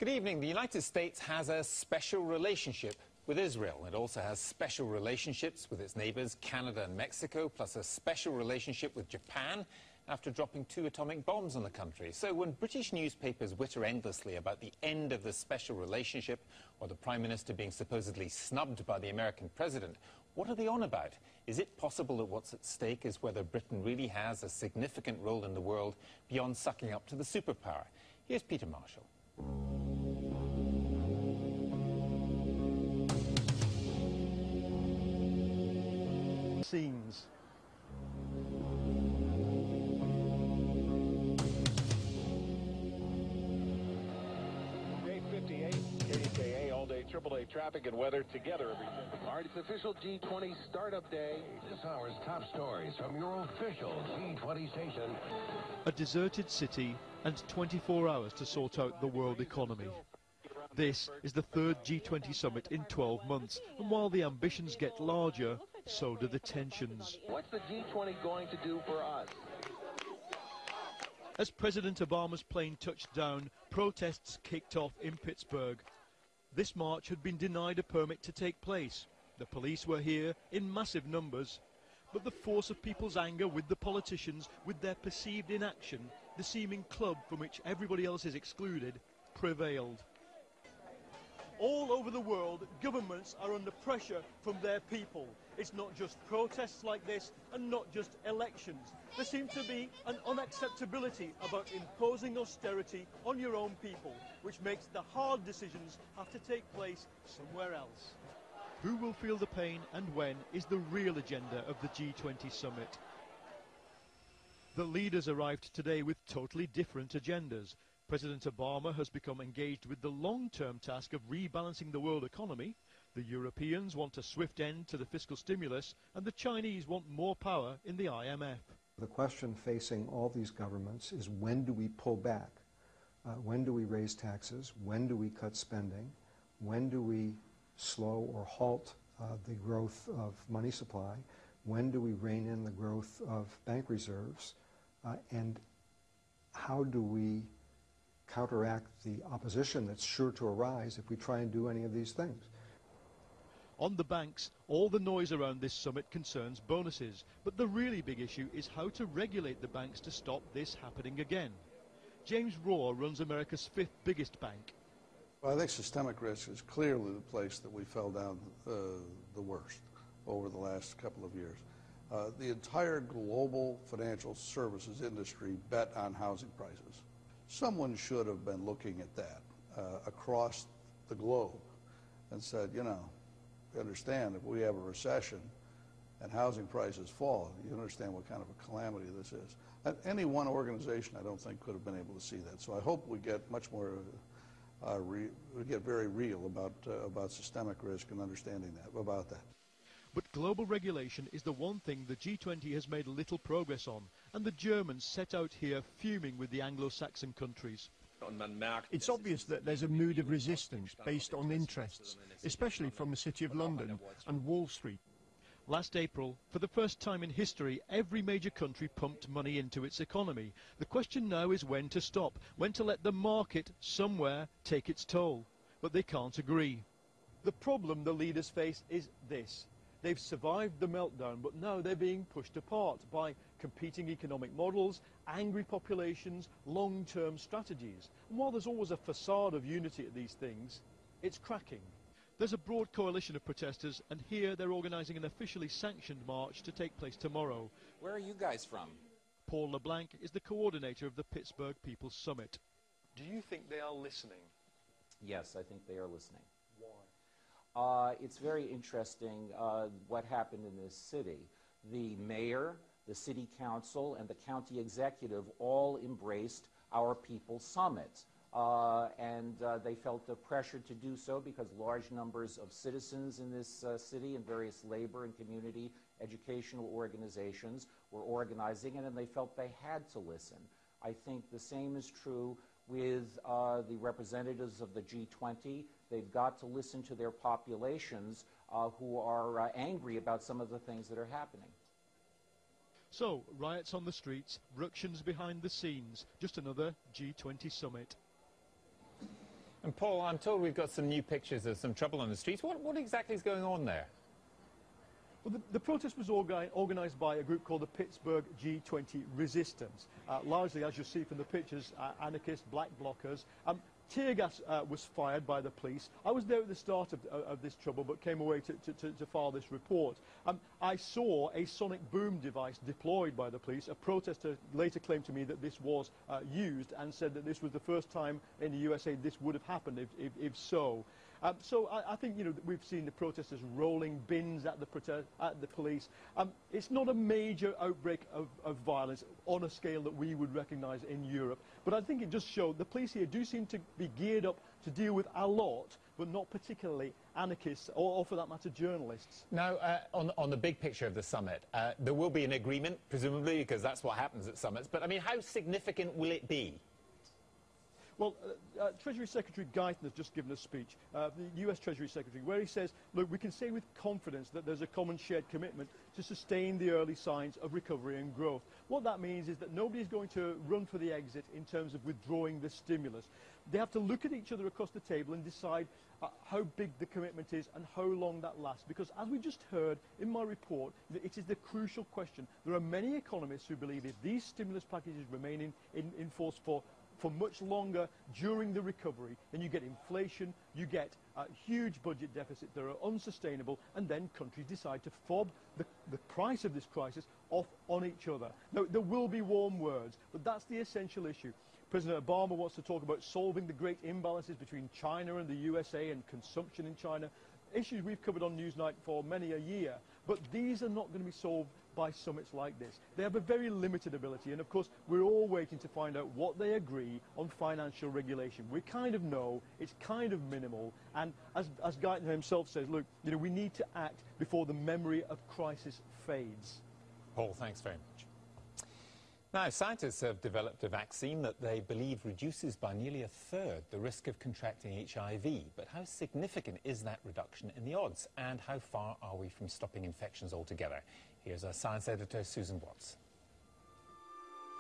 Good evening. The United States has a special relationship with Israel. It also has special relationships with its neighbors, Canada and Mexico, plus a special relationship with Japan after dropping 2 atomic bombs on the country. So when British newspapers witter endlessly about the end of the special relationship or the Prime Minister being supposedly snubbed by the American president, what are they on about? Is it possible that what's at stake is whether Britain really has a significant role in the world beyond sucking up to the superpower? Here's Peter Marshall. Scenes. Day 58, KDKA, all day AAA traffic and weather together every day. All right, it's official G20 startup day. This hour's top stories from your official G20 station. A deserted city and 24 hours to sort out the world economy. This is the third G20 summit in 12 months, and while the ambitions get larger, so do the tensions. What's the G20 going to do for us? As President Obama's plane touched down, protests kicked off in Pittsburgh. This march had been denied a permit to take place. The police were here in massive numbers, but the force of people's anger with the politicians, with their perceived inaction, the seeming club from which everybody else is excluded, prevailed. All over the world, governments are under pressure from their people. It's not just protests like this and not just elections. There seems to be an unacceptability about imposing austerity on your own people, which makes the hard decisions have to take place somewhere else. Who will feel the pain and when is the real agenda of the G20 summit. The leaders arrived today with totally different agendas. President Obama has become engaged with the long-term task of rebalancing the world economy. The Europeans want a swift end to the fiscal stimulus, and the Chinese want more power in the IMF. The question facing all these governments is, when do we pull back? When do we raise taxes? When do we cut spending? When do we slow or halt the growth of money supply? When do we rein in the growth of bank reserves? And how do we counteract the opposition that's sure to arise if we try and do any of these things? On the banks, all the noise around this summit concerns bonuses, but the really big issue is how to regulate the banks to stop this happening again. James Rohr runs America's 5th biggest bank. Well, I think systemic risk is clearly the place that we fell down the worst over the last couple of years. The entire global financial services industry bet on housing prices. Someone should have been looking at that across the globe and said, you know, you understand if we have a recession and housing prices fall, you understand what kind of a calamity this is. Any one organization, I don't think, could have been able to see that. So I hope we get much more, we get very real about systemic risk and understanding about that. But global regulation is the one thing the G20 has made little progress on, and the Germans set out here fuming with the Anglo-Saxon countries. It's obvious that there's a mood of resistance based on interests, especially from the City of London and Wall Street. Last April, for the first time in history, every major country pumped money into its economy. The question now is when to stop, when to let the market somewhere take its toll. But they can't agree. The problem the leaders face is this. They've survived the meltdown, but now they're being pushed apart by competing economic models, angry populations, long-term strategies. And while there's always a facade of unity at these things, it's cracking. There's a broad coalition of protesters, and here they're organising an officially sanctioned march to take place tomorrow. Where are you guys from? Paul LeBlanc is the coordinator of the Pittsburgh People's Summit. Do you think they are listening? Yes, I think they are listening. Why? It's very interesting what happened in this city. The mayor, the city council, and the county executive all embraced our People's Summit. And they felt the pressure to do so because large numbers of citizens in this city and various labor and community educational organizations were organizing it, and they felt they had to listen. I think the same is true with the representatives of the G20. They've got to listen to their populations who are angry about some of the things that are happening. So, riots on the streets, ructions behind the scenes, just another G20 summit. And Paul, I'm told we've got some new pictures of some trouble on the streets. What exactly is going on there? Well, the protest was organised by a group called the Pittsburgh G20 Resistance. Largely, as you see from the pictures, anarchists, black blockers. Tear gas was fired by the police. I was there at the start of this trouble, but came away to file this report. I saw a sonic boom device deployed by the police. A protester later claimed to me that this was used and said that this was the first time in the USA this would have happened, if so. So I think, you know, we've seen the protesters rolling bins at the police. It's not a major outbreak of violence on a scale that we would recognise in Europe, but I think it just showed the police here do seem to be geared up to deal with a lot, but not particularly anarchists or for that matter, journalists. Now, on the big picture of the summit, there will be an agreement, presumably, because that's what happens at summits. But, I mean, how significant will it be? Well, Treasury Secretary Guyton has just given a speech, the US Treasury Secretary, where he says, look, we can say with confidence that there's a common shared commitment to sustain the early signs of recovery and growth. What that means is that nobody's going to run for the exit in terms of withdrawing the stimulus. They have to look at each other across the table and decide how big the commitment is and how long that lasts. Because as we just heard in my report, it is the crucial question. There are many economists who believe if these stimulus packages remain in force for much longer during the recovery, then you get inflation, you get huge budget deficits that are unsustainable, and then countries decide to fob the price of this crisis off on each other. Now, there will be warm words, but that's the essential issue. President Obama wants to talk about solving the great imbalances between China and the USA and consumption in China, issues we've covered on Newsnight for many a year, but these are not going to be solved by summits like this. They have a very limited ability, and of course we're all waiting to find out what they agree on financial regulation. We kind of know it's kind of minimal, and as Guyton himself says, look, you know, we need to act before the memory of crisis fades. Paul, thanks very much. Now, scientists have developed a vaccine that they believe reduces by nearly a third the risk of contracting HIV. But how significant is that reduction in the odds? And how far are we from stopping infections altogether? Here's our science editor, Susan Watts.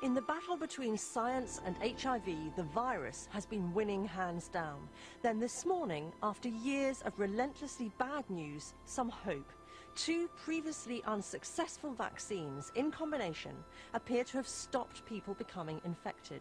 In the battle between science and HIV, the virus has been winning hands down. Then this morning, after years of relentlessly bad news, some hope. 2 previously unsuccessful vaccines in combination appear to have stopped people becoming infected.